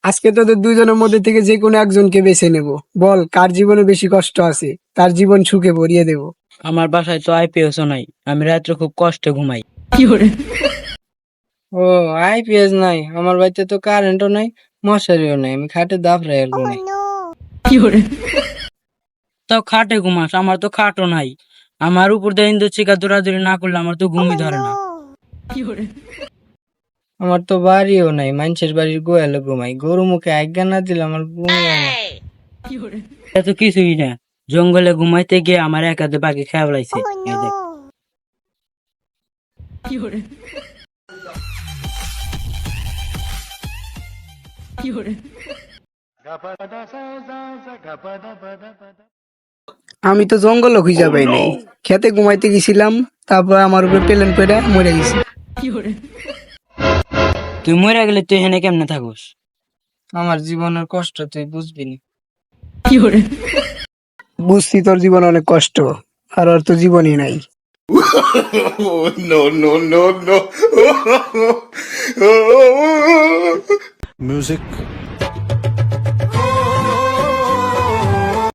আজকে তোদের দুজনের মধ্যে থেকে যে কোনো একজনকে বেছে নেব। বল কার জীবনে বেশি কষ্ট আছে, তার জীবন সুখে ভরিয়ে দেব। আমার বাসায় তো আইপিএসও নাই, আমি রাত্রে খুব কষ্টে ঘুমাই। ও, আইপিএস নাই? আমার বাড়িতে তো কারেন্টও নাই, মশারিও নাই, আমি খাটে দাফরাই আর ঘুমাই। তাও খাটে ঘুমাস, আমার তো খাটও নাই। আমার উপর দিয়ে ইন্দু চিকা দৌড়াদৌড়ি না করলে আমার তো ঘুমই ধরে না। আমার তো বাড়িও নাই, মানুষের বাড়ির গোয়ালে ঘুমাই। গরু মুখে আজ্ঞা না দিলে আমার ঘুম হয় না। এত কিছুই না, জঙ্গলে ঘুমাইতে গিয়ে আমার একাতে পাখি খেয়ে ফেলাইছে। এই দেখ। আমি তো জঙ্গল খুঁজে পাই নাই, খেতে ঘুমাইতে গেছিলাম, তারপর আমার উপরে প্লেন পড়ে মরে গেছি। তুই মরে গেলে তুই এখানে কেমনে থাকুস? আমার জীবনের কষ্ট তুই বুঝবি না। বুঝছি তোর জীবন অনেক কষ্ট, আর ওর তো জীবনই নাই। No, no, no, no. Music